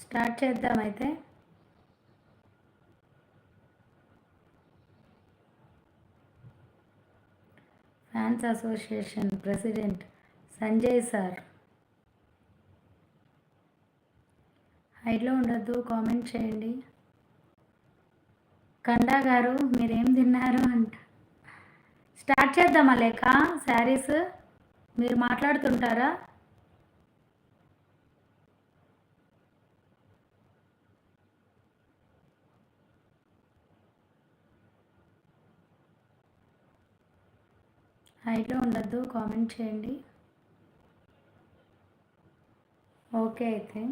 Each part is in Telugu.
స్టార్ట్ చేద్దాం అయితే. Fans association president Sanjay sir. హైట్లో ఉండొద్దు, కామెంట్ చేయండి. కండా గారు మీరేం తిన్నారు అంట. స్టార్ట్ చేద్దామా లేక శారీస్ మీరు మాట్లాడుతుంటారా? హైట్లో ఉండొద్దు, కామెంట్ చేయండి. ఓకే అయితే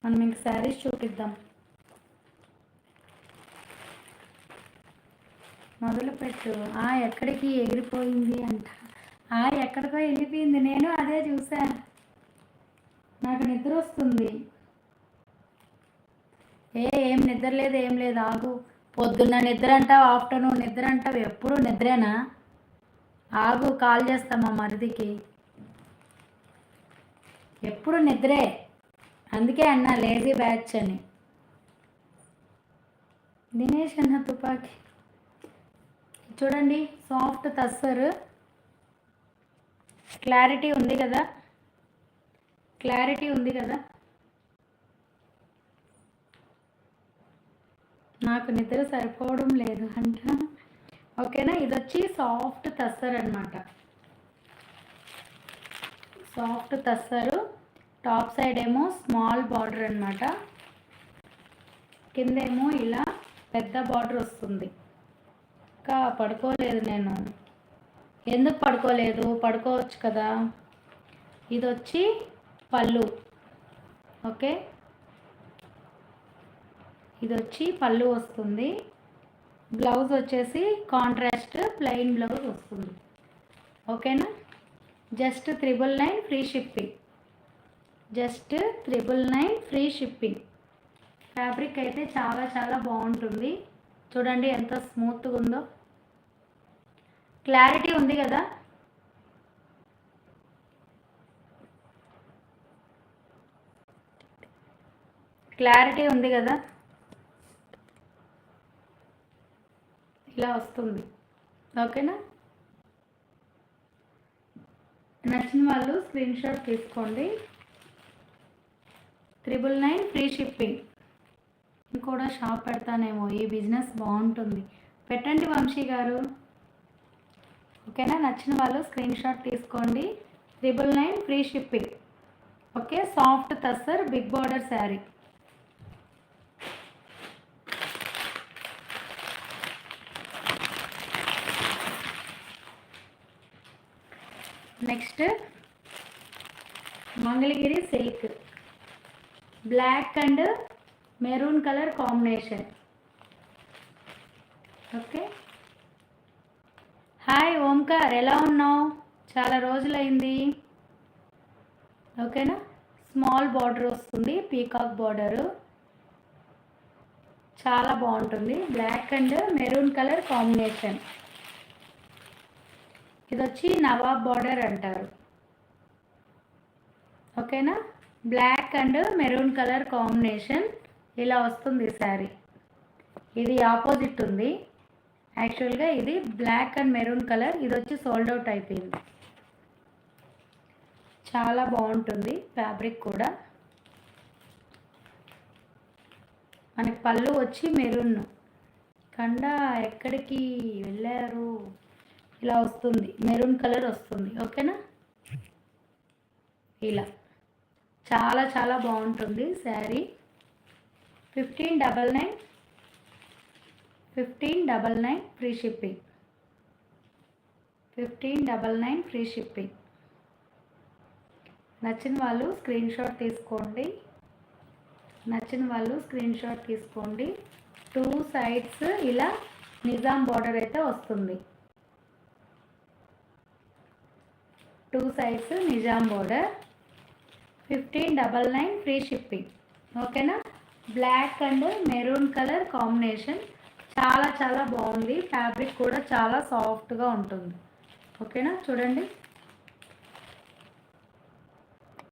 మనం ఇంక శారీస్ చూపిద్దాం. మొదలుపెట్టు. ఎక్కడికి ఎగిరిపోయింది అంట. ఎక్కడికో వెళ్ళిపోయింది, నేను అదే చూశాను. నాకు నిద్ర వస్తుంది. ఏం నిద్ర లేదు, ఏం లేదు, ఆగు. పొద్దున్న నిద్ర అంటావు, ఆఫ్టర్నూన్ నిద్ర అంటావు, ఎప్పుడు నిద్రేనా? ఆగు, కాల్ చేస్తామా మరిదికి. ఎప్పుడు నిద్రే, అందుకే అన్నా లేజీ బ్యాచ్ అని. దినేష్ అన్న తుపాకి చూడండి, సాఫ్ట్ తస్సరు. క్లారిటీ ఉంది కదా, క్లారిటీ ఉంది కదా. నాకు నిద్ర సరిపోవడం లేదు అంట. ఓకేనా, ఇది వచ్చి సాఫ్ట్ తస్సర్ అనమాట. సాఫ్ట్ తస్సరు, టాప్ సైడ్ ఏమో స్మాల్ బార్డర్ అనమాట, కిందేమో ఇలా పెద్ద బార్డర్ వస్తుంది. ఇంకా పడుకోలేదు నేను. ఎందుకు పడుకోలేదు? పడుకోవచ్చు కదా. ఇది వచ్చి పళ్ళు. ఓకే, ఇది వచ్చి పళ్ళు వస్తుంది. బ్లౌజ్ వచ్చేసి కాంట్రాస్ట్ ప్లెయిన్ బ్లౌజ్ వస్తుంది. ఓకేనా, just 999 free shipping. Just 999 free shipping. Fabric అయితే చాలా చాలా బాగుంటుంది. చూడండి ఎంత స్మూత్గా ఉందో. క్లారిటీ ఉంది కదా. క్లారిటీ ఉంది కదా. ఇలా వస్తుంది. ఓకేనా, నచ్చిన వాళ్ళు స్క్రీన్ షాట్ తీసుకోండి. 999 ఫ్రీ షిప్పింగ్. కూడా షాప్ పెడతానేమో, ఈ బిజినెస్ బాగుంటుంది. పెట్టండి వంశీ గారు. ఓకేనా, నచ్చిన వాళ్ళు స్క్రీన్ షాట్ తీసుకోండి. 999 free shipping. Okay, soft tussar big border sari. Next Mangalagiri silk, black and maroon colour combination. Okay, hi Omkar, ఎలా ఉన్నావు? చాలా రోజులైంది. ఓకేనా, స్మాల్ బార్డర్ వస్తుంది, పీకాక్ బార్డరు, చాలా బాగుంటుంది. Black and maroon colour combination. ఇది వచ్చి నవాబ్ బార్డర్ అంటారు. ఓకేనా, black and maroon colour combination ఇలా వస్తుంది శారీ. ఇది ఆపోజిట్ ఉంది. యాక్చువల్గా ఇది బ్లాక్ అండ్ మెరూన్ కలర్, ఇది వచ్చి సోల్డ్ అవుట్ అయిపోయింది. చాలా బాగుంటుంది ఫ్యాబ్రిక్ కూడా. మనకి పళ్ళు వచ్చి మెరూన్. కండా ఎక్కడికి వెళ్ళారు? ఇలా వస్తుంది, మెరూన్ కలర్ వస్తుంది. ఓకేనా, ఇలా చాలా చాలా బాగుంటుంది sari. 1599 free shipping. 1599 free shipping. నచ్చిన వాళ్ళు స్క్రీన్ షాట్ తీసుకోండి. నచ్చిన వాళ్ళు స్క్రీన్ షాట్ తీసుకోండి. 2 సైడ్స్ ఇలా నిజాం బార్డర్ అయితే వస్తుంది. 2 sides Nizam border. 1599 free shipping. ఓకేనా, black and maroon colour combination చాలా చాలా బాగుంది. ఫ్యాబ్రిక్ కూడా చాలా సాఫ్ట్గా ఉంటుంది. ఓకేనా, చూడండి.